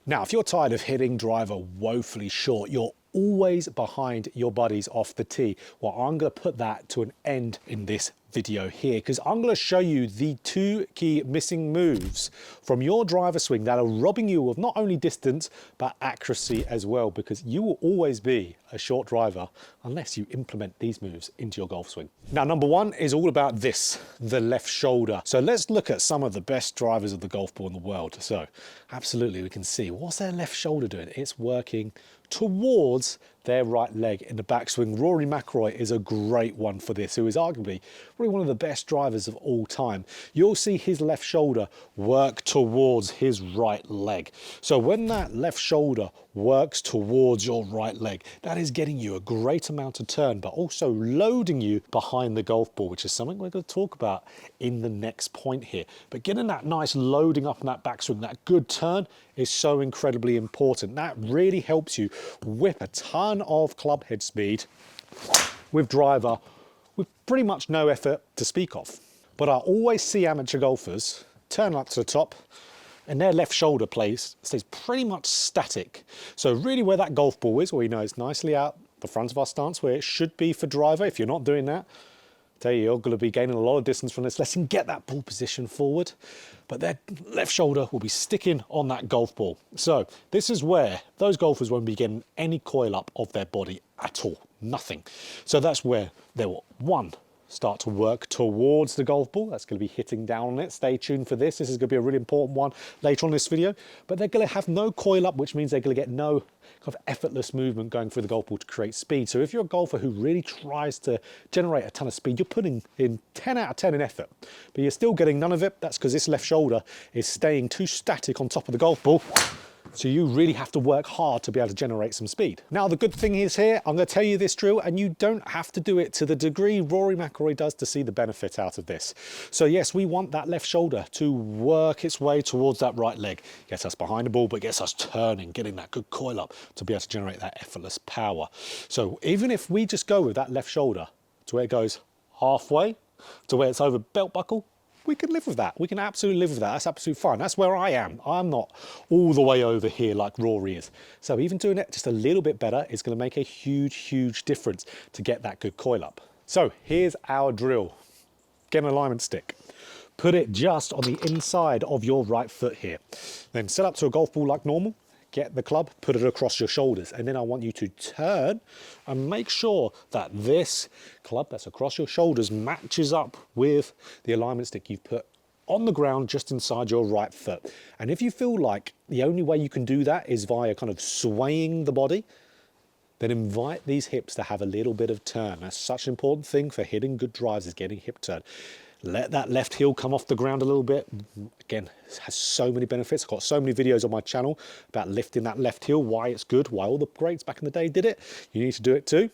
Now, if you're tired of hitting driver woefully short, you're always behind your buddies off the tee. Well, I'm going to put that to an end in this video here, because I'm going to show you the 2 key missing moves from your driver swing that are robbing you of not only distance but accuracy as well, because you will always be a short driver unless you implement these moves into your golf swing. Now, number 1 is all about this, the left shoulder. So let's look at some of the best drivers of the golf ball in the world. So absolutely, we can see what's their left shoulder doing. It's working towards their right leg in the backswing. Rory McIlroy is a great one for this, who is arguably probably one of the best drivers of all time. You'll see his left shoulder work towards his right leg. So when that left shoulder works towards your right leg, that is getting you a great amount of turn, but also loading you behind the golf ball, which is something we're going to talk about in the next point here. But getting that nice loading up in that backswing, that good turn, is so incredibly important. That really helps you whip a ton of club head speed with driver with pretty much no effort to speak of. But I always see amateur golfers turn up to the top and their left shoulder stays pretty much static. So really where that golf ball is, where you know it's nicely out the front of our stance where it should be for driver, if you're not doing that, I tell you, you're going to be gaining a lot of distance from this. Let him get that ball position forward, but their left shoulder will be sticking on that golf ball. So this is where those golfers won't be getting any coil up of their body at all, nothing. So that's where they will, 1, start to work towards the golf ball. That's going to be hitting down on it. Stay tuned for this. This is going to be a really important one later on in this video. But they're going to have no coil up, which means they're going to get no kind of effortless movement going through the golf ball to create speed. So if you're a golfer who really tries to generate a ton of speed, you're putting in 10 out of 10 in effort, but you're still getting none of it. That's because this left shoulder is staying too static on top of the golf ball. So you really have to work hard to be able to generate some speed. Now, the good thing is here, I'm going to tell you this drill, and you don't have to do it to the degree Rory McIlroy does to see the benefit out of this. So yes, we want that left shoulder to work its way towards that right leg. Gets us behind the ball, but gets us turning, getting that good coil up to be able to generate that effortless power. So even if we just go with that left shoulder to where it goes halfway, to where it's over belt buckle, we can live with that. We can absolutely live with that. That's absolutely fine. That's where I am. I'm not all the way over here like Rory is. So even doing it just a little bit better is going to make a huge, huge difference to get that good coil up. So here's our drill. Get an alignment stick. Put it just on the inside of your right foot here. Then set up to a golf ball like normal. Get the club, put it across your shoulders, and then I want you to turn and make sure that this club that's across your shoulders matches up with the alignment stick you've put on the ground just inside your right foot. And if you feel like the only way you can do that is via kind of swaying the body, then invite these hips to have a little bit of turn. That's such an important thing for hitting good drives, is getting hip turn. Let that left heel come off the ground a little bit. Again, it has so many benefits. I've got so many videos on my channel about lifting that left heel, why it's good, why all the greats back in the day did it. You need to do it too.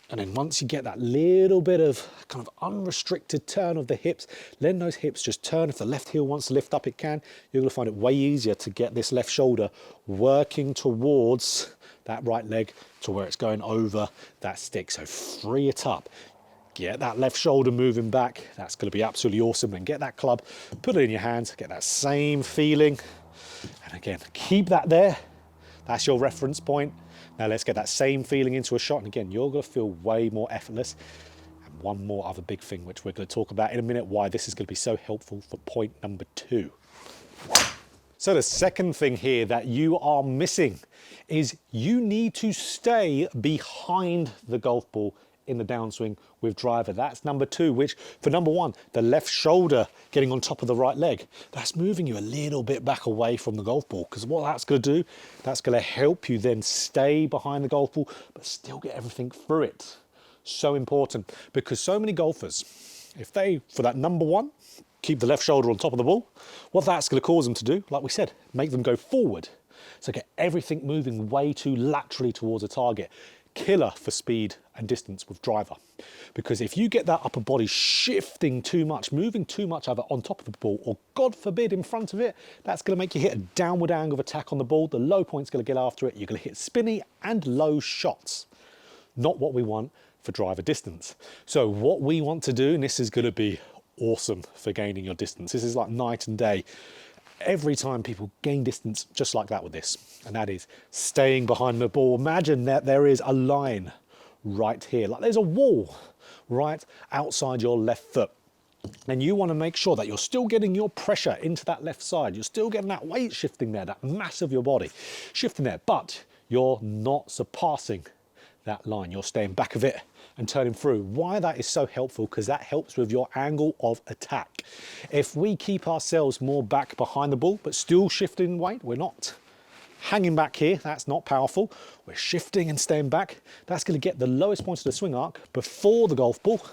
And then once you get that little bit of kind of unrestricted turn of the hips, letting those hips just turn. If the left heel wants to lift up, it can. You're going to find it way easier to get this left shoulder working towards that right leg to where it's going over that stick. So free it up. Get that left shoulder moving back. That's going to be absolutely awesome. And get that club, put it in your hands, get that same feeling. And again, keep that there. That's your reference point. Now let's get that same feeling into a shot. And again, you're going to feel way more effortless. And one more other big thing, which we're going to talk about in a minute, why this is going to be so helpful for point number 2. So the second thing here that you are missing is you need to stay behind the golf ball in the downswing with driver. That's number 2, which for number 1, the left shoulder getting on top of the right leg, that's moving you a little bit back away from the golf ball, because what that's going to do, that's going to help you then stay behind the golf ball but still get everything through it. So important, because so many golfers, if they, for that number 1, keep the left shoulder on top of the ball, what that's going to cause them to do, like we said, make them go forward. So get everything moving way too laterally towards a target. Killer for speed and distance with driver, because if you get that upper body shifting too much, moving too much either on top of the ball or God forbid in front of it, that's going to make you hit a downward angle of attack on the ball. The low point's going to get after it. You're going to hit spinny and low shots. Not what we want for driver distance. So what we want to do, and this is going to be awesome for gaining your distance, this is like night and day. every time people gain distance just like that with this, and that is staying behind the ball. Imagine that there is a line right here, like there's a wall right outside your left foot. And you want to make sure that you're still getting your pressure into that left side. You're still getting that weight shifting there, that mass of your body shifting there, but you're not surpassing that line. You're staying back of it and turning through. Why that is so helpful, because that helps with your angle of attack. If we keep ourselves more back behind the ball, but still shifting weight, we're not hanging back here, that's not powerful. We're shifting and staying back. That's going to get the lowest point of the swing arc before the golf ball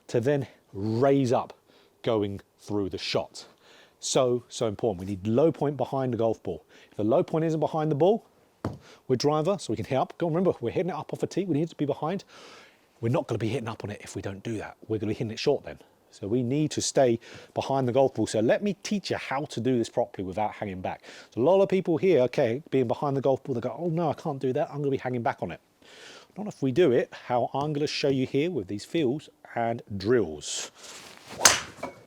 to then raise up going through the shot. So important. We need low point behind the golf ball. If the low point isn't behind the ball with driver, so we can hit up. Go on, remember, we're hitting it up off a tee. We need it to be behind. We're not going to be hitting up on it if we don't do that. We're going to be hitting it short then. So we need to stay behind the golf ball. So let me teach you how to do this properly without hanging back. So a lot of people here, okay, being behind the golf ball, they go, oh no, I can't do that. I'm going to be hanging back on it. Not if we do it how I'm going to show you here with these feels and drills.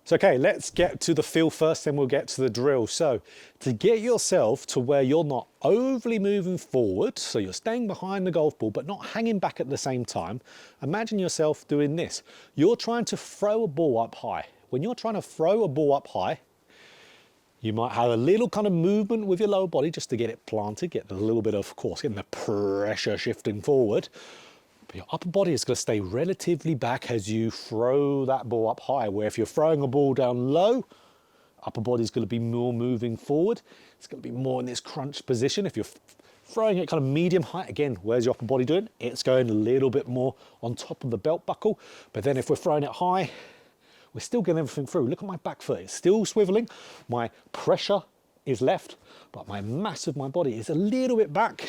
So okay, let's get to the feel first, then we'll get to the drill. So to get yourself to where you're not overly moving forward, so you're staying behind the golf ball but not hanging back at the same time, imagine yourself doing this. You're trying to throw a ball up high. When you're trying to throw a ball up high, you might have a little kind of movement with your lower body just to get it planted, get a little bit of course, getting the pressure shifting forward. But your upper body is going to stay relatively back as you throw that ball up high, where if you're throwing a ball down low, upper body is going to be more moving forward. It's going to be more in this crunch position. If you're throwing it kind of medium height, again, where's your upper body doing? It's going a little bit more on top of the belt buckle. But then if we're throwing it high, we're still getting everything through. Look at my back foot, it's still swiveling. My pressure is left, but my mass of my body is a little bit back.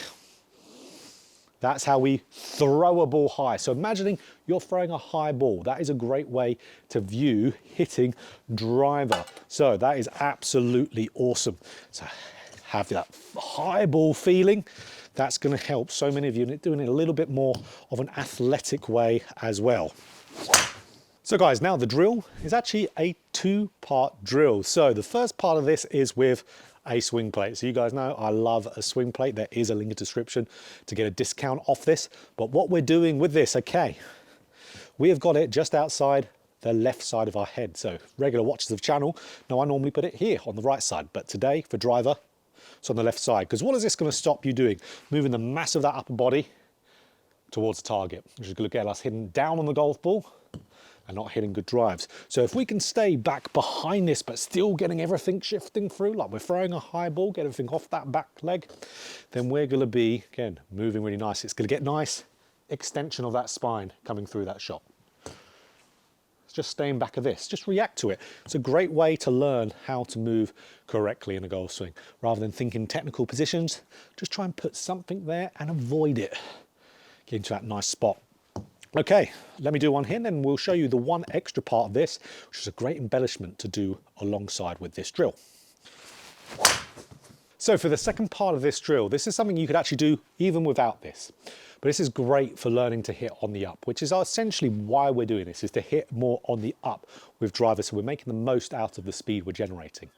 That's how we throw a ball high. So imagining you're throwing a high ball, that is a great way to view hitting driver. So that is absolutely awesome. So have that high ball feeling. That's going to help so many of you doing it a little bit more of an athletic way as well. So guys, now the drill is actually a two-part drill. So the first part of this is with a swing plate. So you guys know I love a swing plate. There is a link in the description to get a discount off this. But what we're doing with this, okay, we have got it just outside the left side of our head. So regular watchers of the channel know I normally put it here on the right side, but today for driver, it's on the left side. Because what is this going to stop you doing? Moving the mass of that upper body towards the target, which is going to get us hitting down on the golf ball and not hitting good drives. So if we can stay back behind this, but still getting everything shifting through, like we're throwing a high ball, get everything off that back leg, then we're gonna be, again, moving really nice. It's gonna get nice extension of that spine coming through that shot. It's just staying back of this, just react to it. It's a great way to learn how to move correctly in a golf swing. Rather than thinking technical positions, just try and put something there and avoid it. Get into that nice spot. Okay, let me do one here and then we'll show you the one extra part of this, which is a great embellishment to do alongside with this drill. So for the second part of this drill, this is something you could actually do even without this. But this is great for learning to hit on the up, which is essentially why we're doing this, is to hit more on the up with driver, so we're making the most out of the speed we're generating.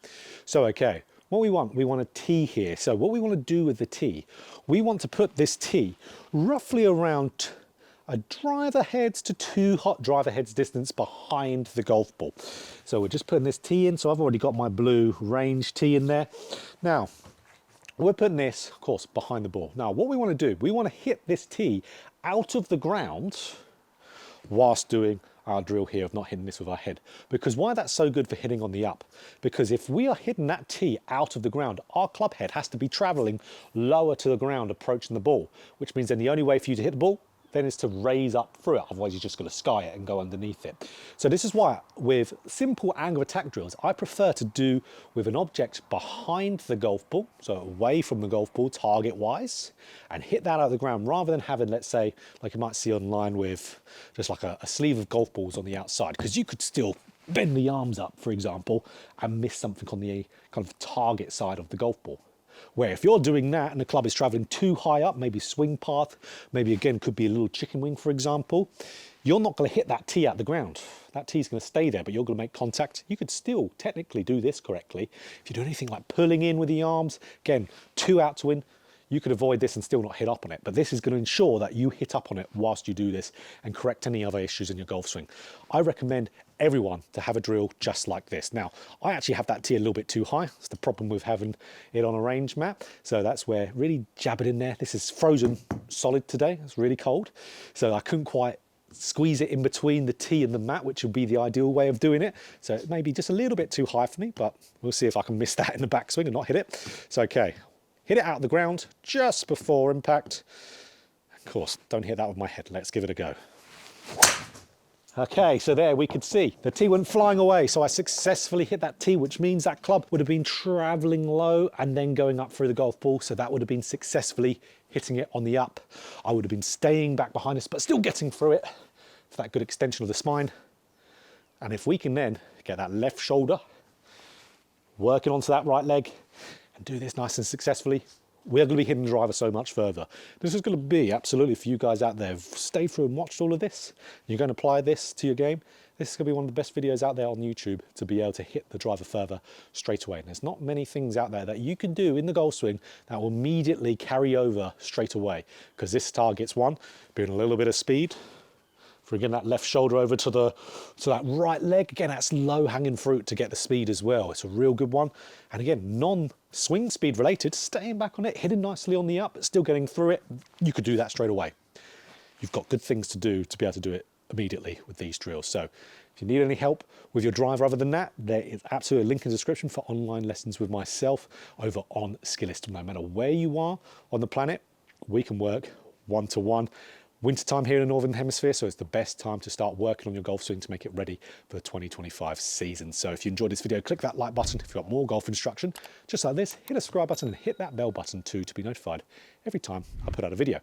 So okay, what we want a tee here. So what we want to do with the tee, we want to put this tee roughly around a driver heads to two hot driver heads distance behind the golf ball. So we're just putting this tee in. So I've already got my blue range tee in there. Now, we're putting this, of course, behind the ball. Now, what we want to do, we want to hit this tee out of the ground whilst doing our drill here of not hitting this with our head. Because why that's so good for hitting on the up? Because if we are hitting that tee out of the ground, our club head has to be traveling lower to the ground, approaching the ball, which means then the only way for you to hit the ball then is to raise up through it. Otherwise you're just going to sky it and go underneath it. So this is why with simple angle attack drills, I prefer to do with an object behind the golf ball, so away from the golf ball target wise, and hit that out of the ground rather than having, let's say, like you might see online with just like a sleeve of golf balls on the outside, because you could still bend the arms up, for example, and miss something on the kind of target side of the golf ball. Where if you're doing that and the club is traveling too high up, maybe swing path, maybe again could be a little chicken wing, for example, you're not going to hit that tee out the ground. That tee's going to stay there, but you're going to make contact. You could still technically do this correctly. If you do anything like pulling in with the arms, again, 2 out to win, you could avoid this and still not hit up on it. But this is going to ensure that you hit up on it whilst you do this and correct any other issues in your golf swing. I recommend everyone to have a drill just like this. Now, I actually have that tee a little bit too high. It's the problem with having it on a range mat. So that's where really jab it in there. This is frozen solid today. It's really cold. So I couldn't quite squeeze it in between the tee and the mat, which would be the ideal way of doing it. So it may be just a little bit too high for me, but we'll see if I can miss that in the backswing and not hit it. So, okay. Hit it out of the ground just before impact. Of course, don't hit that with my head. Let's give it a go. Okay, so there we could see the tee went flying away. So I successfully hit that tee, which means that club would have been traveling low and then going up through the golf ball. So that would have been successfully hitting it on the up. I would have been staying back behind us, but still getting through it for that good extension of the spine. And if we can then get that left shoulder working onto that right leg, and do this nice and successfully, we're going to be hitting the driver so much further. This is going to be absolutely for you guys out there. Stay through and watched all of this. You're going to apply this to your game. This is going to be one of the best videos out there on YouTube to be able to hit the driver further straight away. And there's not many things out there that you can do in the golf swing that will immediately carry over straight away, because this targets one, being a little bit of speed. For again, that left shoulder over to that right leg. Again, that's low hanging fruit to get the speed as well. It's a real good one. And again, non-swing speed related, staying back on it, hitting nicely on the up, but still getting through it. You could do that straight away. You've got good things to do to be able to do it immediately with these drills. So if you need any help with your driver other than that, there is absolutely a link in the description for online lessons with myself over on Skillist. No matter where you are on the planet, we can work one-to-one. Wintertime here in the Northern Hemisphere, so it's the best time to start working on your golf swing to make it ready for the 2025 season. So if you enjoyed this video, click that like button. If you've got more golf instruction, just like this, hit the subscribe button and hit that bell button too to be notified every time I put out a video.